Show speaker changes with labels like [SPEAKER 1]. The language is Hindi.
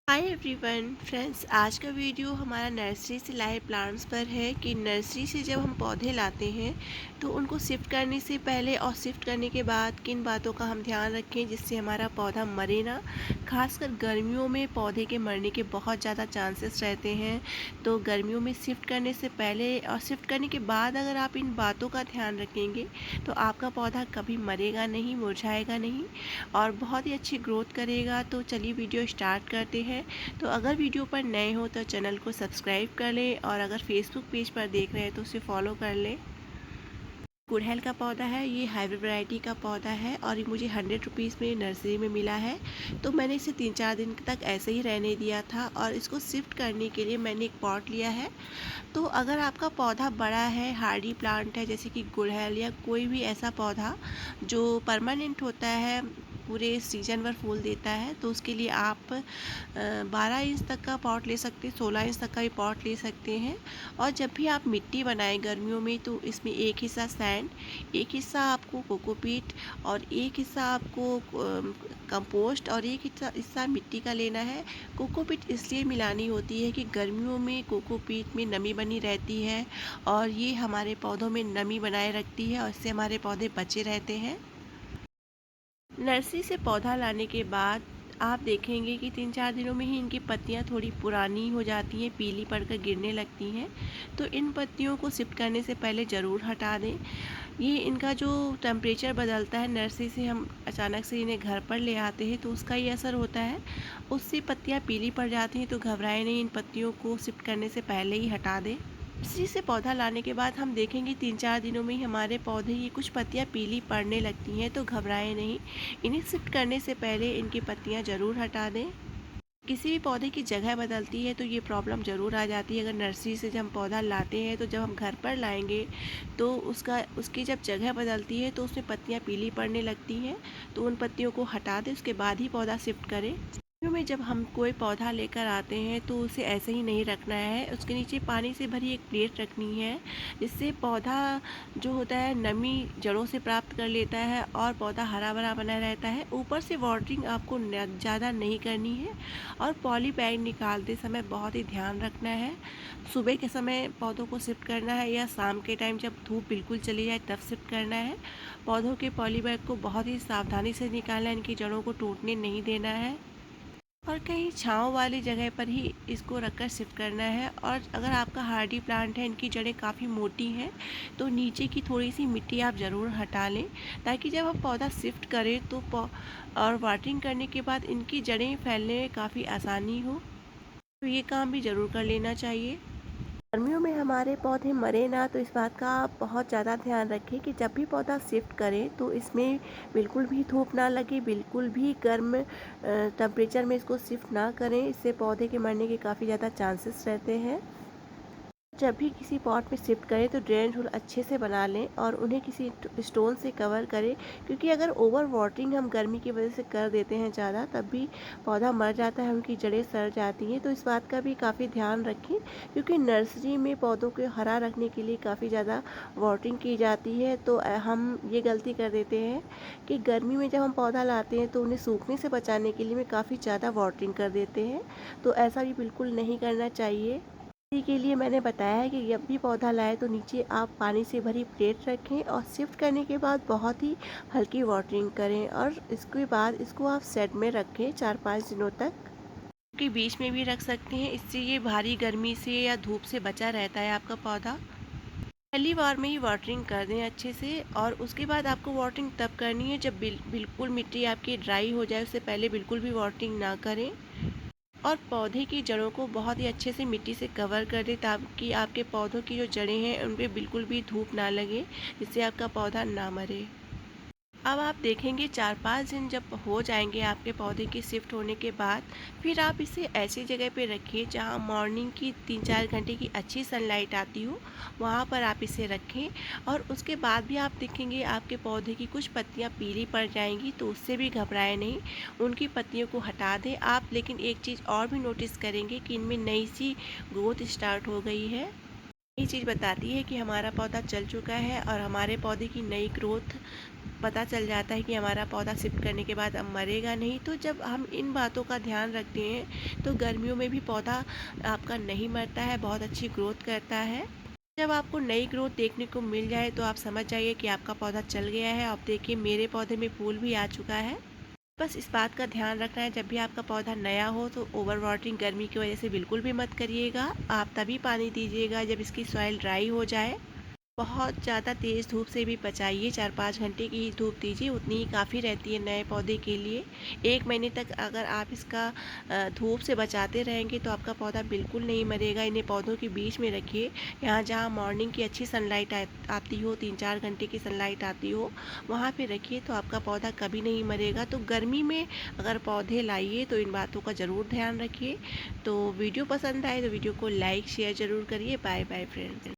[SPEAKER 1] हाय एवरीवन फ्रेंड्स, आज का वीडियो हमारा नर्सरी से लाए प्लांट्स पर है कि नर्सरी से जब हम पौधे लाते हैं तो उनको शिफ्ट करने से पहले और शिफ्ट करने के बाद किन बातों का हम ध्यान रखें जिससे हमारा पौधा मरे ना। खासकर गर्मियों में पौधे के मरने के बहुत ज़्यादा चांसेस रहते हैं। तो गर्मियों में शिफ्ट करने से पहले और शिफ्ट करने के बाद अगर आप इन बातों का ध्यान रखेंगे तो आपका पौधा कभी मरेगा नहीं, मुरझाएगा नहीं और बहुत ही अच्छी ग्रोथ करेगा। तो चलिए वीडियो स्टार्ट करते हैं। तो अगर वीडियो पर नए हो तो चैनल को सब्सक्राइब कर लें और अगर फेसबुक पेज पर देख रहे हैं तो उसे फॉलो कर लें। गुड़हल का पौधा है, ये हाइब्रिड वैरायटी का पौधा है और ये मुझे 100 रुपीज़ में नर्सरी में मिला है। तो मैंने इसे 3-4 दिन तक ऐसे ही रहने दिया था और इसको शिफ्ट करने के लिए मैंने एक पॉट लिया है। तो अगर आपका पौधा बड़ा है, हार्डी प्लांट है जैसे कि गुड़हल या कोई भी ऐसा पौधा जो परमानेंट होता है, पूरे सीजन भर फूल देता है, तो उसके लिए आप 12 इंच तक का पॉट ले सकते हैं, 16 इंच तक का भी पॉट ले सकते हैं। और जब भी आप मिट्टी बनाएं गर्मियों में तो इसमें एक हिस्सा सैंड, एक हिस्सा आपको कोकोपीट और एक हिस्सा आपको कंपोस्ट और एक हिस्सा हिस्सा मिट्टी का लेना है। कोकोपीट इसलिए मिलानी होती है कि गर्मियों में कोकोपीट में नमी बनी रहती है और ये हमारे पौधों में नमी बनाए रखती है और इससे हमारे पौधे बचे रहते हैं। नर्सरी से पौधा लाने के बाद आप देखेंगे कि 3-4 दिनों में ही इनकी पत्तियां थोड़ी पुरानी हो जाती हैं, पीली पड़कर गिरने लगती हैं। तो इन पत्तियों को शिफ्ट करने से पहले ज़रूर हटा दें। ये इनका जो टेम्परेचर बदलता है, नर्सरी से हम अचानक से इन्हें घर पर ले आते हैं तो उसका ही असर होता है, उससे पत्तियां पीली पड़ जाती हैं। तो घबराएं नहीं, इन पत्तियों को शिफ्ट करने से पहले ही हटा दें। नर्सरी से पौधा लाने के बाद हम देखेंगे 3-4 दिनों में ही हमारे पौधे की कुछ पत्तियां पीली पड़ने लगती हैं। तो घबराएं नहीं, इन्हें शिफ्ट करने से पहले इनकी पत्तियां ज़रूर हटा दें। किसी भी पौधे की जगह बदलती है तो ये प्रॉब्लम ज़रूर आ जाती है। अगर नर्सरी से जब हम पौधा लाते हैं तो जब हम घर पर लाएंगे तो उसकी जब जगह बदलती है तो उसमें पत्तियां पीली पड़ने लगती हैं। तो उन पत्तियों को हटा दें, उसके बाद ही पौधा शिफ्ट करें। गर्मियों में जब हम कोई पौधा लेकर आते हैं तो उसे ऐसे ही नहीं रखना है, उसके नीचे पानी से भरी एक प्लेट रखनी है जिससे पौधा जो होता है नमी जड़ों से प्राप्त कर लेता है और पौधा हरा भरा बना रहता है। ऊपर से वाटरिंग आपको ज़्यादा नहीं करनी है और पॉली बैग निकालते समय बहुत ही ध्यान रखना है। सुबह के समय पौधों को शिफ्ट करना है या शाम के टाइम जब धूप बिल्कुल चली जाए तब शिफ्ट करना है। पौधों के पॉली बैग को बहुत ही सावधानी से निकालना है, इनकी जड़ों को टूटने नहीं देना है और कहीं छाँव वाली जगह पर ही इसको रखकर शिफ्ट करना है। और अगर आपका हार्डी प्लांट है, इनकी जड़ें काफ़ी मोटी हैं, तो नीचे की थोड़ी सी मिट्टी आप ज़रूर हटा लें ताकि जब हम पौधा शिफ्ट करें तो और वाटरिंग करने के बाद इनकी जड़ें फैलने में काफ़ी आसानी हो। तो ये काम भी ज़रूर कर लेना चाहिए। गर्मियों में हमारे पौधे मरे ना, तो इस बात का आप बहुत ज़्यादा ध्यान रखें कि जब भी पौधा शिफ्ट करें तो इसमें बिल्कुल भी धूप ना लगे, बिल्कुल भी गर्म टेम्परेचर में इसको शिफ्ट ना करें, इससे पौधे के मरने के काफ़ी ज़्यादा चांसेस रहते हैं। जब भी किसी पॉट में शिफ्ट करें तो ड्रेनेज होल अच्छे से बना लें और उन्हें किसी स्टोन से कवर करें, क्योंकि अगर ओवर वाटरिंग हम गर्मी की वजह से कर देते हैं ज़्यादा तब भी पौधा मर जाता है, उनकी जड़ें सड़ जाती हैं। तो इस बात का भी काफ़ी ध्यान रखें, क्योंकि नर्सरी में पौधों को हरा रखने के लिए काफ़ी ज़्यादा वाटरिंग की जाती है। तो हम ये गलती कर देते हैं कि गर्मी में जब हम पौधा लाते हैं तो उन्हें सूखने से बचाने के लिए काफ़ी ज़्यादा वाटरिंग कर देते हैं। तो ऐसा भी बिल्कुल नहीं करना चाहिए। इसी के लिए मैंने बताया है कि जब भी पौधा लाए तो नीचे आप पानी से भरी प्लेट रखें और शिफ्ट करने के बाद बहुत ही हल्की वाटरिंग करें और इसके बाद इसको आप शेड में रखें 4-5 दिनों तक, के बीच में भी रख सकते हैं। इससे ये भारी गर्मी से या धूप से बचा रहता है आपका पौधा। पहली बार में ही वाटरिंग कर दें अच्छे से और उसके बाद आपको वाटरिंग तब करनी है जब बिल्कुल मिट्टी आपकी ड्राई हो जाए, उससे पहले बिल्कुल भी वाटरिंग ना करें। और पौधे की जड़ों को बहुत ही अच्छे से मिट्टी से कवर कर दें ताकि आपके पौधों की जो जड़ें हैं उन पे बिल्कुल भी धूप ना लगे, जिससे आपका पौधा ना मरे। अब आप देखेंगे 4-5 दिन जब हो जाएंगे आपके पौधे की शिफ्ट होने के बाद, फिर आप इसे ऐसी जगह पे रखिए जहाँ मॉर्निंग की 3-4 घंटे की अच्छी सनलाइट आती हो, वहाँ पर आप इसे रखें। और उसके बाद भी आप देखेंगे आपके पौधे की कुछ पत्तियाँ पीली पड़ जाएंगी, तो उससे भी घबराएं नहीं, उनकी पत्तियों को हटा दें आप। लेकिन एक चीज़ और भी नोटिस करेंगे कि इनमें नई सी ग्रोथ स्टार्ट हो गई है। ये चीज़ बताती है कि हमारा पौधा चल चुका है और हमारे पौधे की नई ग्रोथ पता चल जाता है कि हमारा पौधा शिफ्ट करने के बाद अब मरेगा नहीं। तो जब हम इन बातों का ध्यान रखते हैं तो गर्मियों में भी पौधा आपका नहीं मरता है, बहुत अच्छी ग्रोथ करता है। जब आपको नई ग्रोथ देखने को मिल जाए तो आप समझ जाइए कि आपका पौधा चल गया है। अब देखिए मेरे पौधे में फूल भी आ चुका है। बस इस बात का ध्यान रखना है, जब भी आपका पौधा नया हो तो ओवर वाटरिंग गर्मी की वजह से बिल्कुल भी मत करिएगा। आप तभी पानी दीजिएगा जब इसकी सॉइल ड्राई हो जाए। बहुत ज़्यादा तेज़ धूप से भी बचाइए, 4-5 घंटे की ही धूप दीजिए, उतनी ही काफ़ी रहती है नए पौधे के लिए। 1 महीने तक अगर आप इसका धूप से बचाते रहेंगे तो आपका पौधा बिल्कुल नहीं मरेगा। इन्हें पौधों के बीच में रखिए, यहाँ जहाँ मॉर्निंग की अच्छी सनलाइट आती हो, 3-4 घंटे की सनलाइट आती हो, वहाँ पे रखिए तो आपका पौधा कभी नहीं मरेगा। तो गर्मी में अगर पौधे लाइए तो इन बातों का ज़रूर ध्यान रखिए। तो वीडियो पसंद आए तो वीडियो को लाइक शेयर ज़रूर करिए। Bye bye friends.